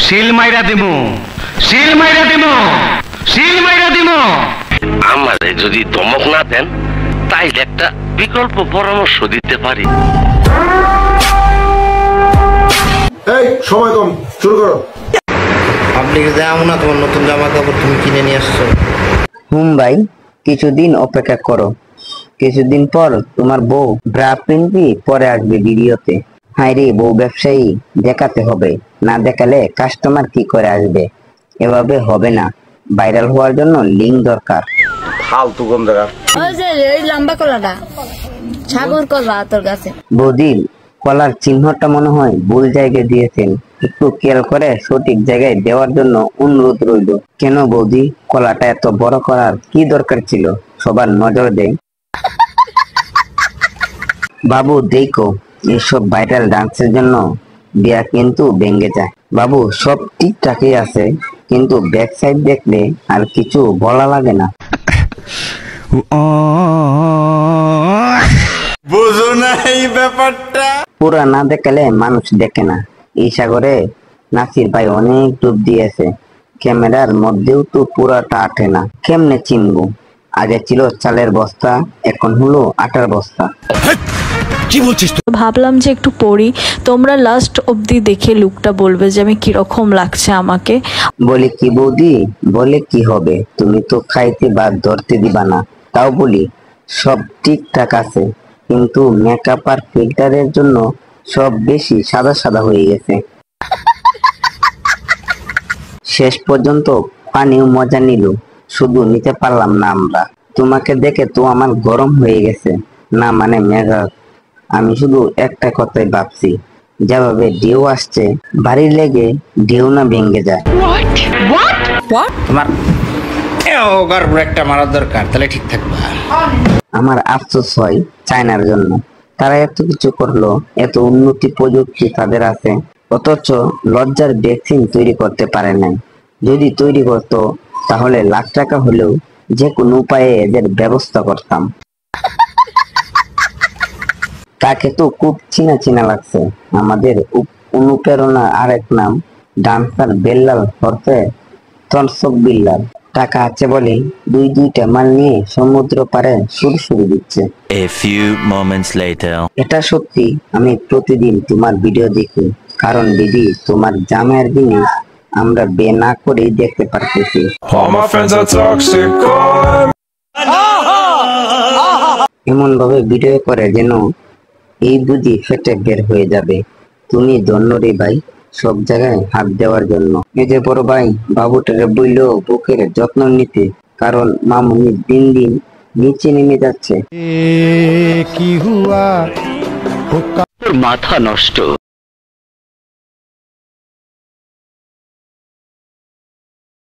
শিল মাইরা দিমু, শিল মাইরা দিমু, শিল মাইরা দিমু। আমারে যদি ধমক না দেন তাইলে একটা বিকল্প পরামর্শ দিতে পারি। এই সময় কম, শুরু করো। পাবলিক যাও না, তোমার নতুন জামা কাপড় তুমি কিনে নিয়ে আসছো। ভাই কিছুদিন অপেক্ষা করো, কিছুদিন পর তোমার বউ ব্রা পিনবি পরে আসবে ভিডিওতে। হায় রে, বউ ব্যবসায়ী দেখাতে হবে, না দেখালে কাস্টমার কি করে আসবে? এভাবে হবে না, ভাইরাল হওয়ার জন্য লিঙ্ক দরকার। ফালতু কম দেখা। ওই যে এই লম্বা কলাটা সাগর কলা তোর কাছে। বৌদি, কলার চিহ্নটা মনে হয় ভুল জায়গায় দিয়েছেন, একটু খেয়াল করে সঠিক জায়গায় দেওয়ার জন্য অনুরোধ রইল। কেন বৌদি, কলাটা এত বড় করার কি দরকার ছিল? সবার নজর দেয়। বাবু দেখো, এইসব ভাইরাল ডান্সের জন্য বিয়া কিন্তু ভেঙে যায়। বাবু সব ঠিকঠাকই আছে, কিন্তু ব্যাক সাইড দেখলে আর কিছু বলা লাগে না। বুঝো না এই ব্যাপারটা? পুরা না দেখালে মানুষ দেখে না। এই সাগরে নাসির ভাই অনেক ডুব দিয়েছে, ক্যামেরার মধ্যেও তো পুরাটা আটে না। কেমনে চিনবো? আগে ছিল চালের বস্তা, এখন হলো আটার বস্তা। ভাবলাম যে একটু পড়ি, তোমরা লাস্ট অবধি দেখে লুকটা বলবে যে আমি কিরকম লাগছে আমাকে। বলি কি বৌদি, বলে কি হবে, তুমি তো খাইতে বা ধরতে দিবা না। তাও বলি সব ঠিকঠাক আছে, কিন্তু মেকআপ আর ফিল্টারের জন্য সব বেশি সাদা সাদা হয়ে গেছে। শেষ পর্যন্ত পানিও মজা নিল, শুধু নিতে পারলাম না আমরা। তোমাকে দেখে তো আমার গরম হয়ে গেছে, না মানে মেজাজ। আমি শুধু একটা কথাই ভাবছি, যেভাবে ঢেউ আসছে বাড়ি লেগে ঢেউ না ভেঙে যায়। তোমার একটা মারার দরকার, তাহলে ঠিক থাকবে। আমার আফসোস হয় চায়নার জন্য। তারা এত কিছু করলো, এত উন্নতি প্রযুক্তি তাদের আছে, অথচ লজ্জার ভ্যাকসিন তৈরি করতে পারে নাই। যদি তৈরি করতো তাহলে লাখ টাকা হলেও যে কোনো উপায়ে এদের ব্যবস্থা করতাম। তাকে তো খুব চিনা চিনা লাগছে। আমাদের অনুপ্রেরণা আরেক নাম ডান্সার বেল্লাল হরফে তনসব বিল্লাল। টাকা আছে বলে দুইটা মাল নিয়ে সমুদ্র পারে সুরসুরি দিচ্ছে। এটা সত্যি, আমি প্রতিদিন তোমার ভিডিও দেখি, কারণ দিদি তোমার জামাইয়ের জিনিস আমরা বে না করেই দেখতে পারতেছি। এমন ভাবে ভিডিও করে যেন এই বুঝি ফেটে বের হয়ে যাবে। তুমি ধন্য রে ভাই, সব জায়গায় হাত দেওয়ার জন্য। এই যে বড় ভাই বাবুটারে বইল বুকের যত্ন নিতে, কারণ মামুনি দিন দিন নিচে নেমে যাচ্ছে। মাথা নষ্ট।